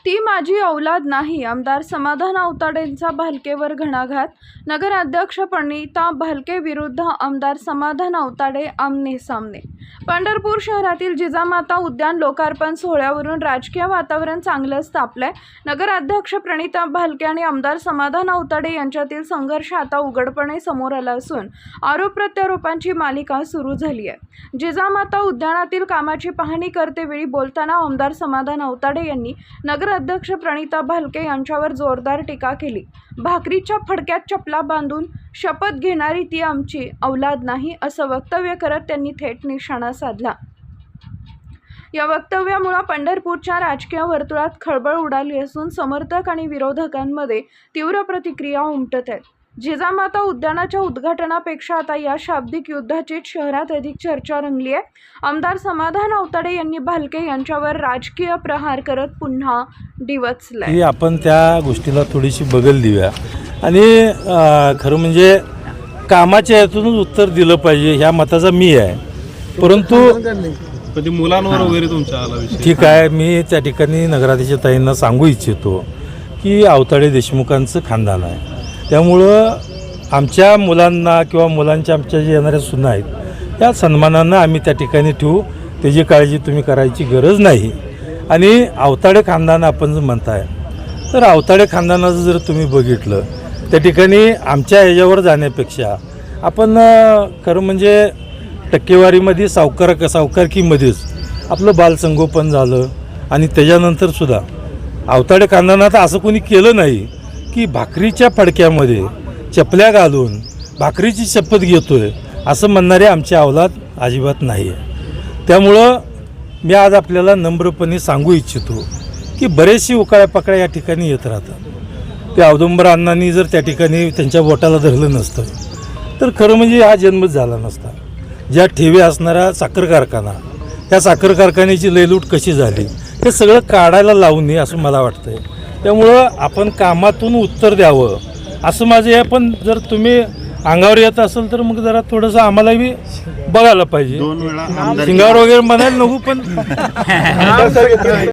ती माझी औलाद नाही. आमदार समाधान औताडेंचा भालकेवर घणाघात. नगराध्यक्ष प्रणिता भालके विरुद्ध आमदार समाधान औताडे आमने सामने. पंढरपूर शहरातील जिजामाता उद्यान लोकार्पण सोहळ्यावरून राजकीय वातावरण चांगलंच तापलंय. नगराध्यक्ष प्रणिता भालके आणि आमदार समाधान औताडे यांच्यातील संघर्ष आता उघडपणे समोर आला असून आरोप प्रत्यारोपांची मालिका सुरू झाली आहे. जिजामाता उद्यानातील कामाची पाहणी करतेवेळी बोलताना आमदार समाधान औताडे यांनी नगराध्यक्ष प्रणिता भालके यांच्यावर जोरदार टीका केली. भाकरीच्या फडक्यात चपला बांधून शपथ घेणारी ती आमची औलाद नाही असं वक्तव्य करत त्यांनी थेट निशाणा साधला. या वक्तव्यामुळे पंढरपूरच्या राजकीय वर्तुळात खळबळ उडाली असून समर्थक आणि विरोधकांमध्ये तीव्र प्रतिक्रिया उमटत आहेत. जिजामाता उद्यानाच्या उद्घाटनापेक्षा आता या शाब्दिक युद्धाची शहरात अधिक चर्चा रंगली आहे. आमदार समाधान औताडे यांनी भालके यांच्यावर राजकीय प्रहार करत पुन्हा डिवचलंय. आपण त्या गोष्टीला थोडीशी बगल देऊया आणि खरं म्हणजे कामाच्या यातूनच उत्तर दिलं पाहिजे ह्या मताचा मी आहे. परंतु कधी मुलांवर वगैरे तुमच्या आला विषय ठीक आहे, मी त्या ठिकाणी नगराध्यक्ष ताईंना सांगू इच्छितो की औताडे देशमुखांचं खानदान आहे. त्यामुळं आमच्या मुलांना किंवा मुलांच्या आमच्या जे येणाऱ्या सुना आहेत त्या सन्मानानं आम्ही त्या ठिकाणी ठेवू. त्याची काळजी तुम्ही करायची गरज नाही. आणि औताडे खानदान आपण जर म्हणताय तर औताडे खानदानाचं जर तुम्ही बघितलं त्या ठिकाणी आमच्या ह्याच्यावर जाण्यापेक्षा आपण खरं म्हणजे टक्केवारीमध्ये सावकारकीमध्येच आपलं बालसंगोपन झालं. आणि त्याच्यानंतरसुद्धा औताडे खानदानात असं कोणी केलं नाही की भाकरीच्या फडक्यामध्ये चपल्या घालून भाकरीची शपथ घेतोय असं म्हणणारे आमची औलाद अजिबात नाही आहे. त्यामुळं मी आज आपल्याला नम्रपणे सांगू इच्छितो की बरेचशी उकाळ्यापाकळ्या या ठिकाणी येत राहतात. ते औदुंबर अण्णांनी जर त्या ठिकाणी त्यांच्या बोटाला धरलं नसतं तर खरं म्हणजे हा जन्मच झाला नसता. ज्या ठेवी असणारा साखर कारखाना, त्या साखर कारखान्याची लयलूट कशी झाली हे सगळं काढायला लावू नये असं मला वाटतंय. त्यामुळं आपण कामातून उत्तर द्यावं असं माझं आहे. पण जर तुम्ही अंगावर येत असेल तर मग जरा थोडंसं आम्हालाही बघायला पाहिजे. दोन वेळा शिंगावर वगैरे म्हणायला नको पण